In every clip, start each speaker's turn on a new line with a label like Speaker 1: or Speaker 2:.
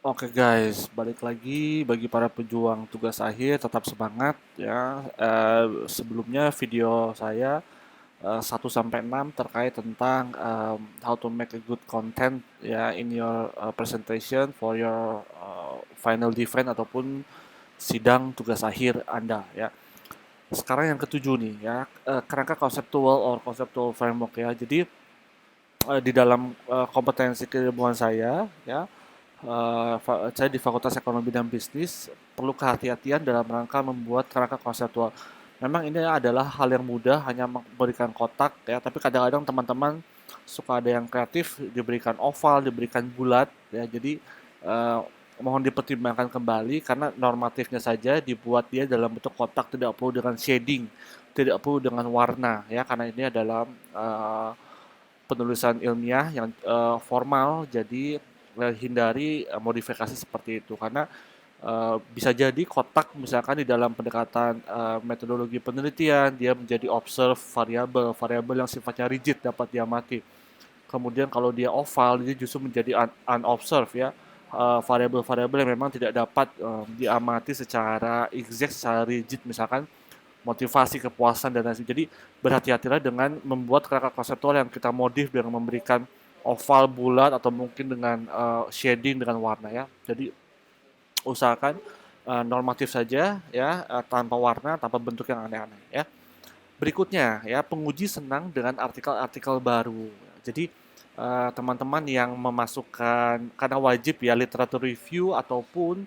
Speaker 1: Oke guys, balik lagi bagi para pejuang tugas akhir tetap semangat ya. Sebelumnya video saya 1 sampai 6 terkait tentang how to make a good content ya in your presentation for your final defense ataupun sidang tugas akhir Anda ya. Sekarang yang ketujuh nih ya, kerangka conceptual or conceptual framework ya. Jadi di dalam kompetensi keilmuan saya ya, saya di Fakultas Ekonomi dan Bisnis perlu kehati-hatian dalam rangka membuat kerangka konseptual. Memang ini adalah hal yang mudah, hanya memberikan kotak ya, tapi kadang-kadang teman-teman suka ada yang kreatif, diberikan oval, diberikan bulat ya. Jadi eh, mohon dipertimbangkan kembali karena normatifnya saja dibuat dia dalam bentuk kotak, tidak perlu dengan shading, tidak perlu dengan warna ya, karena ini adalah penulisan ilmiah yang formal, jadi hindari modifikasi seperti itu karena bisa jadi kotak misalkan di dalam pendekatan metodologi penelitian dia menjadi observe variabel, variabel yang sifatnya rigid dapat diamati. Kemudian kalau dia oval dia justru menjadi unobserved ya, variabel-variabel yang memang tidak dapat diamati secara exact, secara rigid, misalkan motivasi, kepuasan, dan lain sebagainya. Jadi berhati-hatilah dengan membuat kerangka konseptual yang kita modif dengan memberikan oval, bulat, atau mungkin dengan shading dengan warna ya. Jadi usahakan normatif saja ya, tanpa warna, tanpa bentuk yang aneh-aneh ya. Berikutnya ya, penguji senang dengan artikel-artikel baru. Jadi teman-teman yang memasukkan, karena wajib ya literatur review ataupun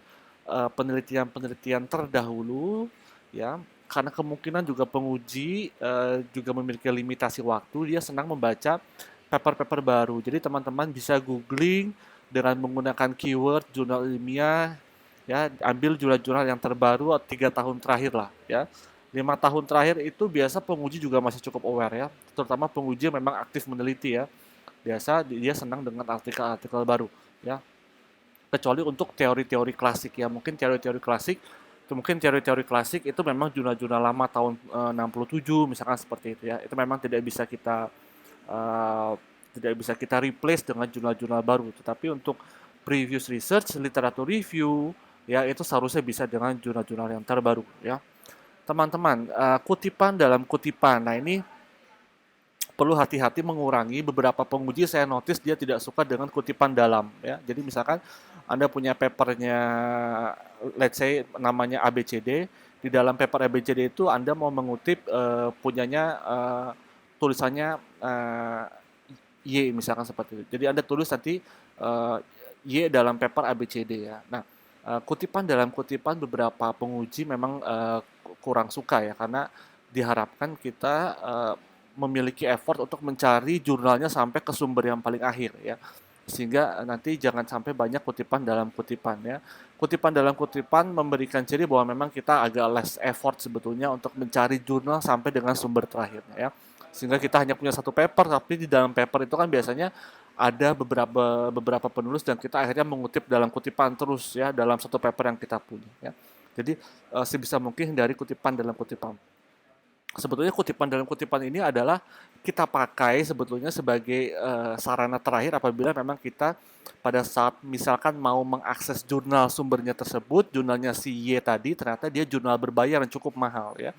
Speaker 1: penelitian-penelitian terdahulu ya, karena kemungkinan juga penguji juga memiliki limitasi waktu, dia senang membaca paper-paper baru. Jadi teman-teman bisa googling dengan menggunakan keyword jurnal ilmiah ya, ambil jurnal-jurnal yang terbaru 3 tahun terakhir lah ya. 5 tahun terakhir itu biasa penguji juga masih cukup aware ya, terutama penguji yang memang aktif meneliti ya. Biasa dia senang dengan artikel-artikel baru ya. Kecuali untuk teori-teori klasik ya, mungkin teori-teori klasik itu memang jurnal-jurnal lama tahun 67 misalkan seperti itu ya. Itu memang eh, tidak bisa kita replace dengan jurnal-jurnal baru. Tetapi untuk previous research, literatur review, ya itu seharusnya bisa dengan jurnal-jurnal yang terbaru ya. Teman-teman, kutipan dalam kutipan. Nah, ini perlu hati-hati mengurangi. Beberapa penguji saya notice dia tidak suka dengan kutipan dalam ya. Jadi misalkan Anda punya papernya, let's say namanya ABCD, di dalam paper ABCD itu Anda mau mengutip punyanya tulisannya Y misalkan seperti itu. Jadi Anda tulis nanti eh, Y dalam paper ABCD ya. Nah, kutipan dalam kutipan beberapa penguji memang kurang suka ya, karena diharapkan kita memiliki effort untuk mencari jurnalnya sampai ke sumber yang paling akhir ya. Sehingga nanti jangan sampai banyak kutipan dalam kutipan ya. Kutipan dalam kutipan memberikan ciri bahwa memang kita agak less effort sebetulnya untuk mencari jurnal sampai dengan sumber terakhirnya ya. Sehingga kita hanya punya satu paper, tapi di dalam paper itu kan biasanya ada beberapa beberapa penulis dan kita akhirnya mengutip dalam kutipan terus ya dalam satu paper yang kita punya ya. Jadi sebisa mungkin dari kutipan dalam kutipan. Sebetulnya kutipan dalam kutipan ini adalah kita pakai sebetulnya sebagai sarana terakhir apabila memang kita pada saat misalkan mau mengakses jurnal sumbernya tersebut, jurnalnya si Y tadi ternyata dia jurnal berbayar yang cukup mahal ya.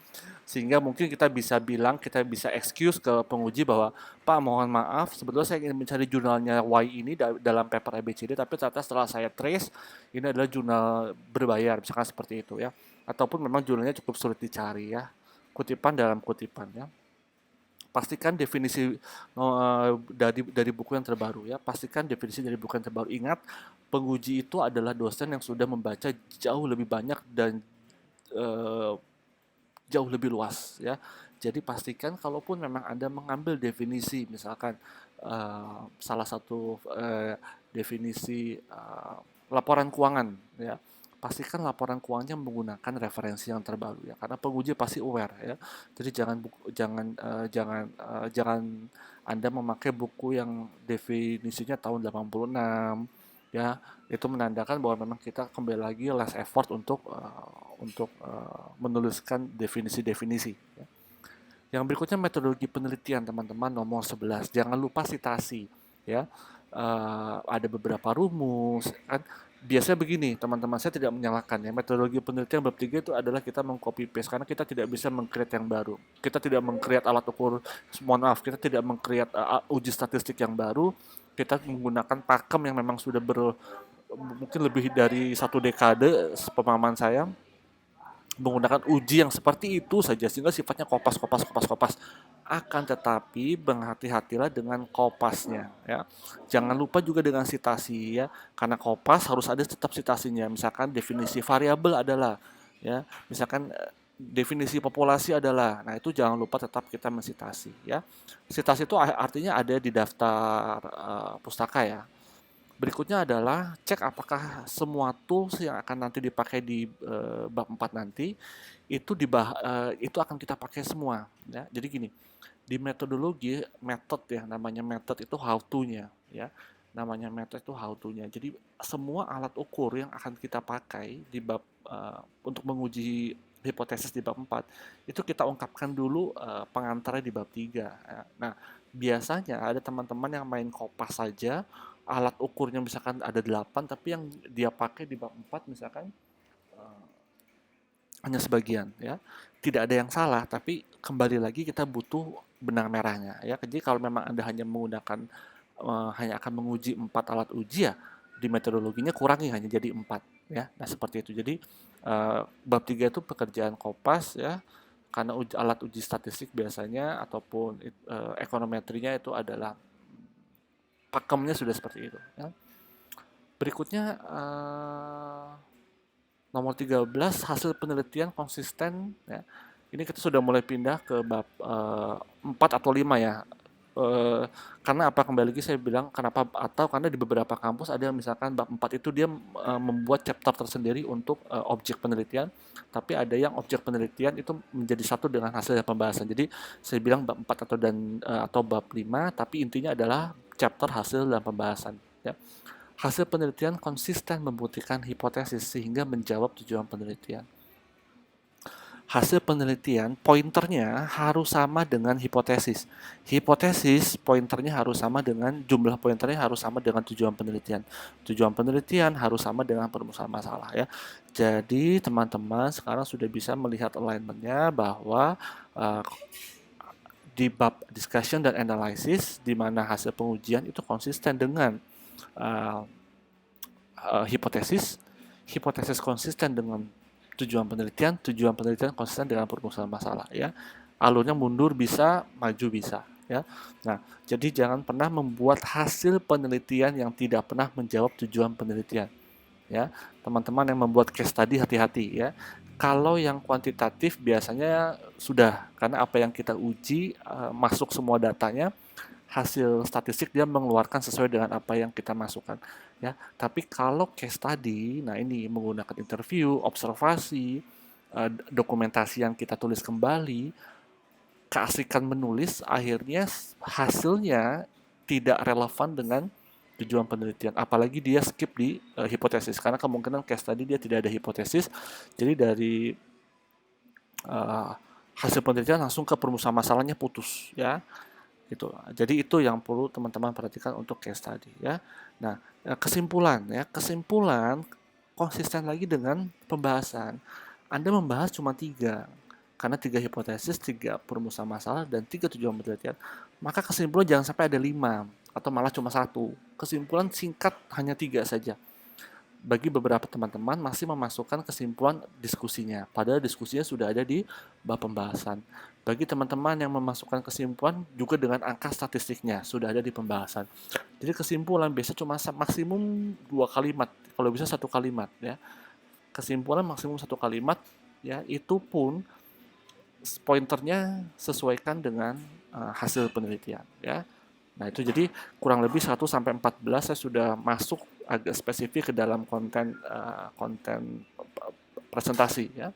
Speaker 1: Sehingga mungkin kita bisa bilang, kita bisa excuse ke penguji bahwa Pak mohon maaf, sebetulnya saya ingin mencari jurnalnya Y ini dalam paper ABCD, tapi ternyata setelah saya trace ini adalah jurnal berbayar, misalkan seperti itu ya. Ataupun memang jurnalnya cukup sulit dicari ya, kutipan dalam kutipan ya. Pastikan definisi dari buku yang terbaru ya. Pastikan definisi dari buku yang terbaru. Ingat, penguji itu adalah dosen yang sudah membaca jauh lebih banyak dan eh, jauh lebih luas ya. Jadi pastikan kalaupun memang Anda mengambil definisi, misalkan salah satu definisi laporan keuangan ya, pastikan laporan keuangannya menggunakan referensi yang terbaru ya, karena penguji pasti aware ya. Jadi jangan Anda memakai buku yang definisinya tahun 86 ya. Itu menandakan bahwa memang kita kembali lagi less effort untuk menuliskan definisi-definisi ya. Yang berikutnya metodologi penelitian teman-teman, nomor 11. Jangan lupa sitasi ya. Ada beberapa rumus kan, Biasanya begini, teman-teman, saya tidak menyalahkan ya. Metodologi penelitian bab 3 itu adalah kita meng-copy paste karena kita tidak bisa meng-create yang baru. Kita tidak meng-create alat ukur, mohon maaf, kita tidak meng-create uji statistik yang baru. Kita menggunakan pakem yang memang sudah mungkin lebih dari 1 dekade sepemahaman saya menggunakan uji yang seperti itu saja sehingga sifatnya kopas kopas kopas kopas. Akan tetapi berhati-hatilah dengan kopasnya ya. Jangan lupa juga dengan citasi ya, karena kopas harus ada tetap citasinya. Misalkan definisi variabel adalah ya, misalkan definisi populasi adalah. Nah, itu jangan lupa tetap kita mensitasi ya. Citasi itu artinya ada di daftar pustaka ya. Berikutnya adalah cek apakah semua tools yang akan nanti dipakai di bab 4 nanti itu akan kita pakai semua ya. Jadi gini, di metodologi metode ya, namanya metode itu how to-nya ya. Namanya metode itu how to-nya. Jadi semua alat ukur yang akan kita pakai di bab untuk menguji hipotesis di bab 4 itu kita ungkapkan dulu pengantarnya di bab 3 ya. Nah, biasanya ada teman-teman yang main kopas saja, alat ukurnya misalkan ada 8 tapi yang dia pakai di bab 4 misalkan eh, hanya sebagian ya. Tidak ada yang salah, tapi kembali lagi kita butuh benang merahnya ya. Jadi kalau memang Anda hanya menggunakan hanya akan menguji 4 alat uji ya, di metodologinya kurangi hanya jadi 4 ya. Nah, seperti itu. Jadi bab 3 itu pekerjaan kopas ya, karena alat uji statistik biasanya ataupun ekonometrinya itu adalah pakemnya sudah seperti itu ya. Berikutnya nomor 13, hasil penelitian konsisten ya. Ini kita sudah mulai pindah ke bab 4 atau 5 ya. Karena apa, kembali lagi saya bilang kenapa, atau karena di beberapa kampus ada yang misalkan bab 4 itu dia membuat chapter tersendiri untuk objek penelitian, tapi ada yang objek penelitian itu menjadi satu dengan hasil pembahasan. Jadi saya bilang bab 4 atau bab 5, tapi intinya adalah chapter hasil dan pembahasan ya. Hasil penelitian konsisten membuktikan hipotesis sehingga menjawab tujuan penelitian. Hasil penelitian pointernya harus sama dengan hipotesis. Hipotesis pointernya harus sama dengan jumlah pointernya harus sama dengan tujuan penelitian. Tujuan penelitian harus sama dengan perumusan masalah ya. Jadi teman-teman sekarang sudah bisa melihat alignmentnya bahwa di bab discussion dan analysis di mana hasil pengujian itu konsisten dengan uh, hipotesis, hipotesis konsisten dengan tujuan penelitian konsisten dengan perumusan masalah ya. Alurnya mundur bisa, maju bisa ya. Nah, jadi jangan pernah membuat hasil penelitian yang tidak pernah menjawab tujuan penelitian ya. Teman-teman yang membuat case study hati-hati ya. Kalau yang kuantitatif biasanya sudah, karena apa yang kita uji masuk semua datanya, hasil statistik dia mengeluarkan sesuai dengan apa yang kita masukkan ya. Tapi kalau case study, nah ini menggunakan interview, observasi, dokumentasi yang kita tulis kembali, keasikan menulis akhirnya hasilnya tidak relevan dengan tujuan penelitian. Apalagi dia skip di hipotesis, karena kemungkinan case study dia tidak ada hipotesis. Jadi dari hasil penelitian langsung ke perumusan masalahnya putus ya gitu. Jadi itu yang perlu teman-teman perhatikan untuk case study ya. Nah, kesimpulan konsisten lagi dengan pembahasan. Anda membahas cuma 3, karena 3 hipotesis, 3 perumusan masalah, dan 3 tujuan penelitian. Maka kesimpulan jangan sampai ada 5 atau malah cuma 1. Kesimpulan singkat hanya 3 saja. Bagi beberapa teman-teman masih memasukkan kesimpulan diskusinya, padahal diskusinya sudah ada di bab pembahasan. Bagi teman-teman yang memasukkan kesimpulan juga dengan angka statistiknya sudah ada di pembahasan. Jadi kesimpulan biasa cuma maksimum 2 kalimat, kalau bisa 1 kalimat ya. Kesimpulan maksimum 1 kalimat ya, itu pun pointernya sesuaikan dengan hasil penelitian ya. Nah, itu jadi kurang lebih 1 sampai 14 saya sudah masuk agak spesifik ke dalam konten presentasi ya.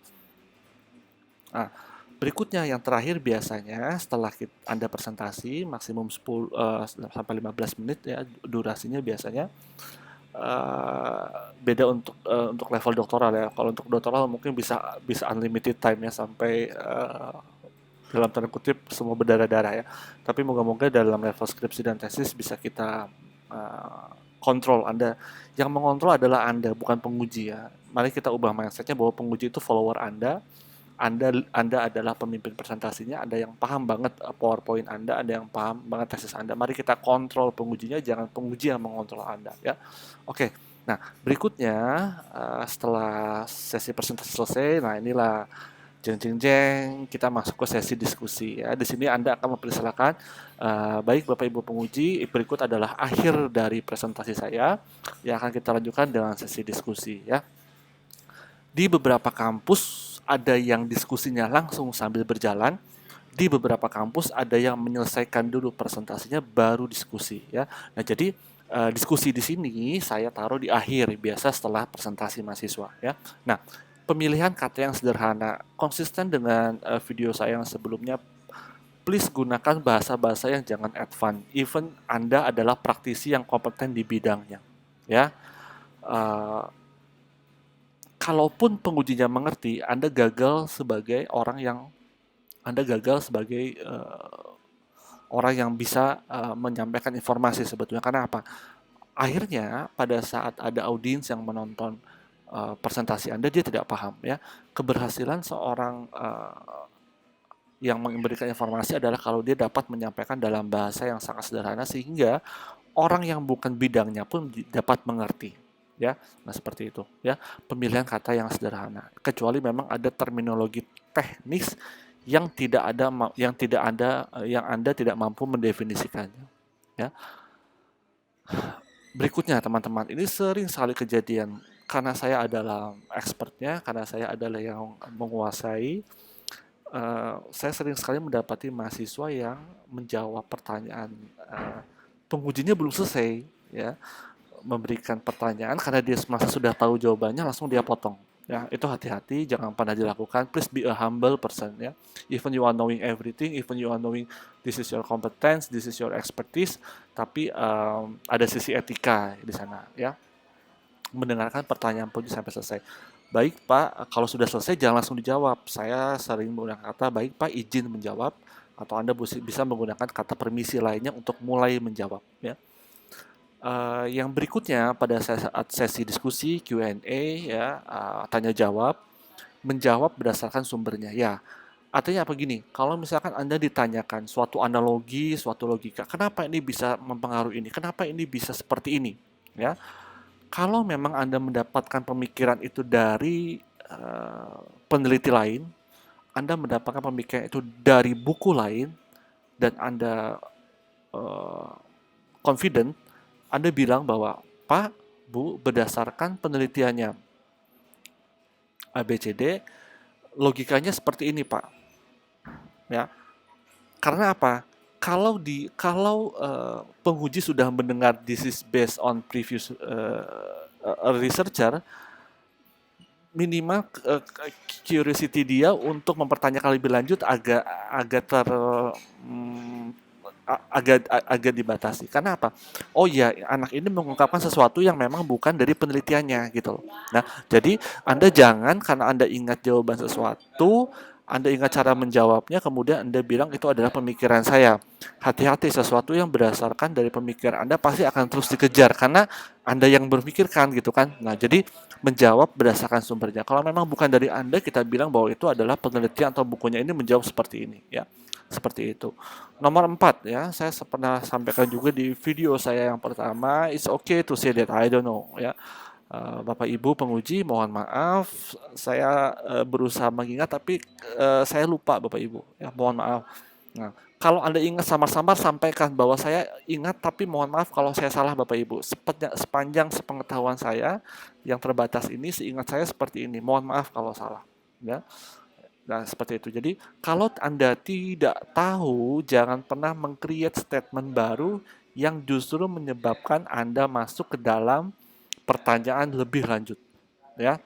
Speaker 1: Nah, berikutnya yang terakhir biasanya setelah Anda presentasi maksimum 10 sampai 15 menit ya durasinya biasanya. Beda untuk level doktoral ya. Kalau untuk doktoral mungkin bisa unlimited time ya, sampai dalam tanda kutip semua berdarah-darah ya. Tapi moga-moga dalam level skripsi dan tesis bisa kita kontrol Anda. Yang mengontrol adalah Anda, bukan penguji ya. Mari kita ubah mindset-nya bahwa penguji itu follower Anda. Anda adalah pemimpin presentasinya, Anda yang paham banget PowerPoint Anda yang paham banget tesis Anda. Mari kita kontrol pengujinya, jangan penguji yang mengontrol Anda ya. Oke. Nah, berikutnya setelah sesi presentasi selesai, nah inilah jeng jeng jeng kita masuk ke sesi diskusi ya. Di sini Anda akan mempersilakan baik Bapak Ibu penguji, berikut adalah akhir dari presentasi saya yang akan kita lanjutkan dengan sesi diskusi ya. Di beberapa kampus ada yang diskusinya langsung sambil berjalan, di beberapa kampus ada yang menyelesaikan dulu presentasinya baru diskusi ya. Nah, jadi diskusi di sini saya taruh di akhir biasa setelah presentasi mahasiswa ya. Nah, pemilihan kata yang sederhana konsisten dengan video saya yang sebelumnya. Please gunakan bahasa-bahasa yang jangan advance. Even Anda adalah praktisi yang kompeten di bidangnya ya. Uh, Kalaupun pengujinya mengerti, Anda gagal sebagai orang yang bisa menyampaikan informasi sebetulnya. Karena apa? Akhirnya pada saat ada audiens yang menonton presentasi Anda, dia tidak paham ya. Keberhasilan seorang yang memberikan informasi adalah kalau dia dapat menyampaikan dalam bahasa yang sangat sederhana sehingga orang yang bukan bidangnya pun dapat mengerti ya. Nah, seperti itu ya, pemilihan kata yang sederhana, kecuali memang ada terminologi teknis yang Anda tidak mampu mendefinisikannya ya. Berikutnya teman-teman, ini sering sekali kejadian karena saya adalah expertnya, karena saya adalah yang menguasai. Saya sering sekali mendapati mahasiswa yang menjawab pertanyaan pengujinya belum selesai ya, memberikan pertanyaan karena dia merasa sudah tahu jawabannya langsung dia potong ya. Itu hati-hati, jangan pernah dilakukan. Please be a humble person ya. Even you are knowing everything, even you are knowing this is your competence, this is your expertise, tapi ada sisi etika di sana ya, mendengarkan pertanyaan penguji sampai selesai. Baik Pak, kalau sudah selesai jangan langsung dijawab. Saya sering menggunakan kata, baik Pak izin menjawab, atau Anda bisa menggunakan kata permisi lainnya untuk mulai menjawab ya. Yang berikutnya pada saat sesi diskusi Q&A ya, tanya jawab, menjawab berdasarkan sumbernya ya. Artinya apa gini, kalau misalkan Anda ditanyakan suatu analogi, suatu logika, kenapa ini bisa mempengaruhi ini, kenapa ini bisa seperti ini ya. Kalau memang Anda mendapatkan pemikiran itu dari peneliti lain, Anda mendapatkan pemikiran itu dari buku lain, dan Anda confident, Anda bilang bahwa Pak, Bu, berdasarkan penelitiannya ABCD, logikanya seperti ini Pak. Ya, karena apa? Kalau penguji sudah mendengar this is based on previous researcher, minimal curiosity dia untuk mempertanyakan lebih lanjut agak dibatasi. Karena apa? Oh ya, anak ini mengungkapkan sesuatu yang memang bukan dari penelitiannya gitu loh. Nah, jadi Anda jangan karena Anda ingat jawaban sesuatu, Anda ingat cara menjawabnya, kemudian Anda bilang itu adalah pemikiran saya. Hati-hati, sesuatu yang berdasarkan dari pemikiran Anda pasti akan terus dikejar karena Anda yang berpikirkan gitu kan. Nah, jadi menjawab berdasarkan sumbernya. Kalau memang bukan dari Anda, kita bilang bahwa itu adalah penelitian atau bukunya ini menjawab seperti ini ya. Seperti itu. Nomor 4 ya, saya pernah sampaikan juga di video saya yang pertama, it's okay to say that I don't know ya. Bapak Ibu penguji, mohon maaf, saya berusaha mengingat tapi saya lupa Bapak Ibu ya, mohon maaf. Nah, kalau Anda ingat samar-samar sampaikan bahwa saya ingat tapi mohon maaf kalau saya salah Bapak Ibu. Sepanjang sepengetahuan saya yang terbatas ini, seingat saya seperti ini. Mohon maaf kalau salah ya. Nah, seperti itu. Jadi, kalau Anda tidak tahu, jangan pernah meng-create statement baru yang justru menyebabkan Anda masuk ke dalam pertanyaan lebih lanjut. Ya.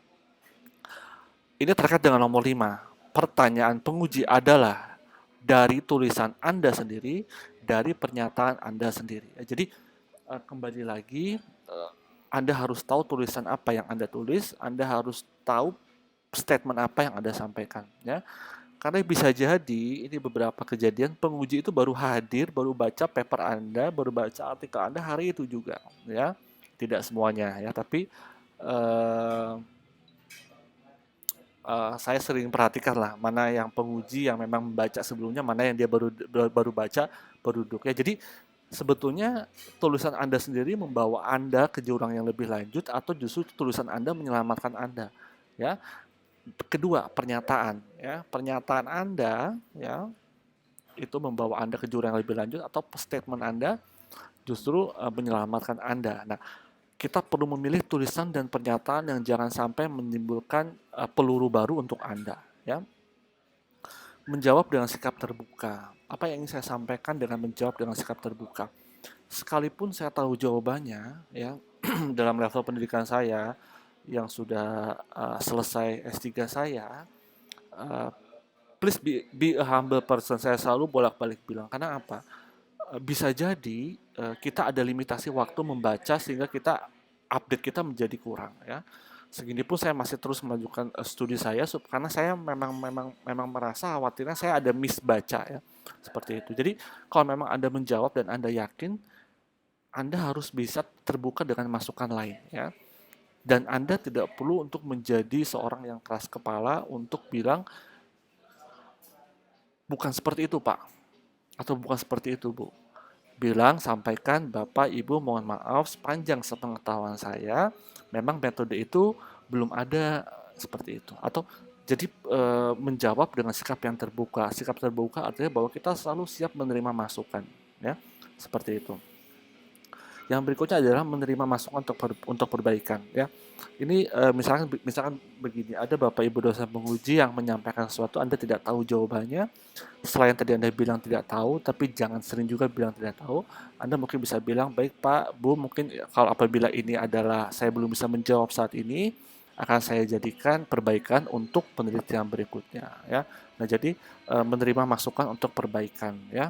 Speaker 1: Ini terkait dengan nomor 5. Pertanyaan penguji adalah dari tulisan Anda sendiri, dari pernyataan Anda sendiri. Jadi, kembali lagi, Anda harus tahu tulisan apa yang Anda tulis, Anda harus tahu statement apa yang Anda sampaikan ya. Karena bisa jadi ini beberapa kejadian penguji itu baru hadir, baru baca paper Anda, baru baca artikel Anda hari itu juga ya. tidak semuanya ya, tapi eh, saya sering perhatikan lah mana yang penguji yang memang membaca sebelumnya, mana yang dia baru baru baca, baru duduk ya. Jadi sebetulnya tulisan Anda sendiri membawa Anda ke jurang yang lebih lanjut atau justru tulisan Anda menyelamatkan Anda ya. Kedua, pernyataan ya. Pernyataan Anda ya itu membawa Anda ke jurang yang lebih lanjut atau statement Anda justru menyelamatkan Anda. Nah, kita perlu memilih tulisan dan pernyataan yang jangan sampai menimbulkan peluru baru untuk Anda ya. Menjawab dengan sikap terbuka. Apa yang ingin saya sampaikan dengan menjawab dengan sikap terbuka? Sekalipun saya tahu jawabannya ya dalam level pendidikan saya yang sudah selesai S3 saya, uh, please be a humble person. Saya selalu bolak-balik bilang karena apa? Bisa jadi kita ada limitasi waktu membaca sehingga kita update kita menjadi kurang ya. Segini pun saya masih terus melanjutkan studi saya karena saya memang merasa khawatirnya saya ada miss baca ya. Seperti itu. Jadi kalau memang Anda menjawab dan Anda yakin, Anda harus bisa terbuka dengan masukan lain ya. Dan Anda tidak perlu untuk menjadi seorang yang keras kepala untuk bilang bukan seperti itu, Pak, atau bukan seperti itu, Bu. Bilang, sampaikan, Bapak, Ibu, mohon maaf, sepanjang sepengetahuan saya, memang metode itu belum ada seperti itu. Atau jadi menjawab dengan sikap yang terbuka. Sikap terbuka artinya bahwa kita selalu siap menerima masukan, ya, seperti itu. Yang berikutnya adalah menerima masukan untuk perbaikan, ya. Ini misalkan begini, ada Bapak Ibu dosen penguji yang menyampaikan sesuatu Anda tidak tahu jawabannya. Selain tadi Anda bilang tidak tahu, tapi jangan sering juga bilang tidak tahu. Anda mungkin bisa bilang, baik Pak, Bu, mungkin kalau apabila ini adalah saya belum bisa menjawab saat ini, akan saya jadikan perbaikan untuk penelitian berikutnya, ya. Nah, jadi menerima masukan untuk perbaikan, ya.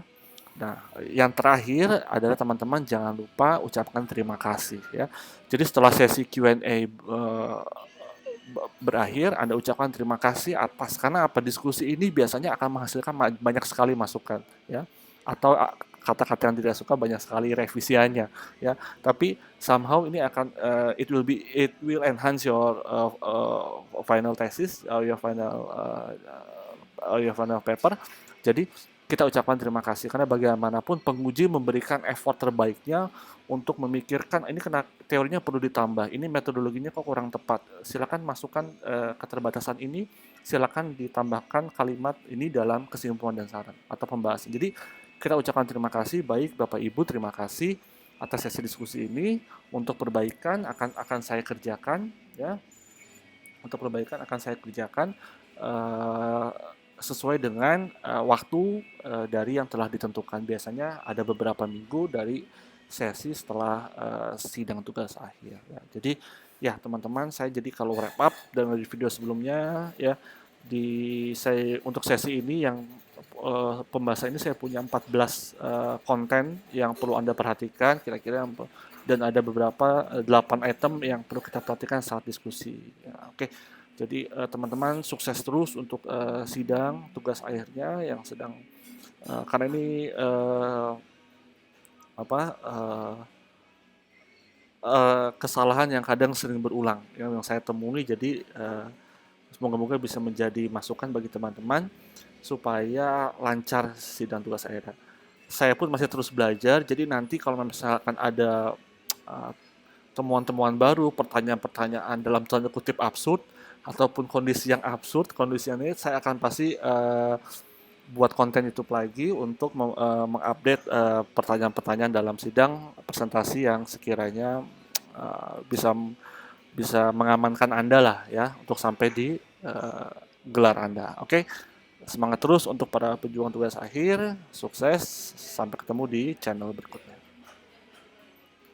Speaker 1: Nah, yang terakhir adalah teman-teman jangan lupa ucapkan terima kasih ya. Jadi setelah sesi Q&A berakhir, Anda ucapkan terima kasih atas karena apa diskusi ini biasanya akan menghasilkan banyak sekali masukan ya. Atau kata-kata yang tidak suka banyak sekali revisiannya ya. Tapi somehow ini akan it will enhance your final thesis or your final paper. Jadi kita ucapkan terima kasih karena bagaimanapun penguji memberikan effort terbaiknya untuk memikirkan ini kena teorinya perlu ditambah, ini metodologinya kok kurang tepat. Silakan masukkan keterbatasan ini, silakan ditambahkan kalimat ini dalam kesimpulan dan saran atau pembahasan. Jadi kita ucapkan terima kasih, baik Bapak Ibu, terima kasih atas sesi diskusi ini. Untuk perbaikan akan saya kerjakan ya. Untuk perbaikan akan saya kerjakan sesuai dengan waktu dari yang telah ditentukan. Biasanya ada beberapa minggu dari sesi setelah sidang tugas akhir. Ya. Jadi ya teman-teman, saya jadi kalau wrap up dari video sebelumnya ya saya untuk sesi ini yang pembahasan ini saya punya 14 konten yang perlu Anda perhatikan kira-kira dan ada beberapa 8 item yang perlu kita perhatikan saat diskusi. Ya, oke. Jadi teman-teman sukses terus untuk sidang tugas akhirnya yang sedang karena ini kesalahan yang kadang sering berulang yang saya temui. Jadi semoga-moga bisa menjadi masukan bagi teman-teman supaya lancar sidang tugas akhirnya. Saya pun masih terus belajar. Jadi nanti kalau misalkan ada temuan-temuan baru, pertanyaan-pertanyaan dalam tanda kutip absurd ataupun kondisi yang absurd, kondisi yang ini saya akan pasti buat konten YouTube lagi untuk mengupdate pertanyaan-pertanyaan dalam sidang presentasi yang sekiranya bisa mengamankan Anda lah ya untuk sampai di gelar Anda. Oke. Semangat terus untuk para pejuang tugas akhir, sukses, sampai ketemu di channel berikutnya.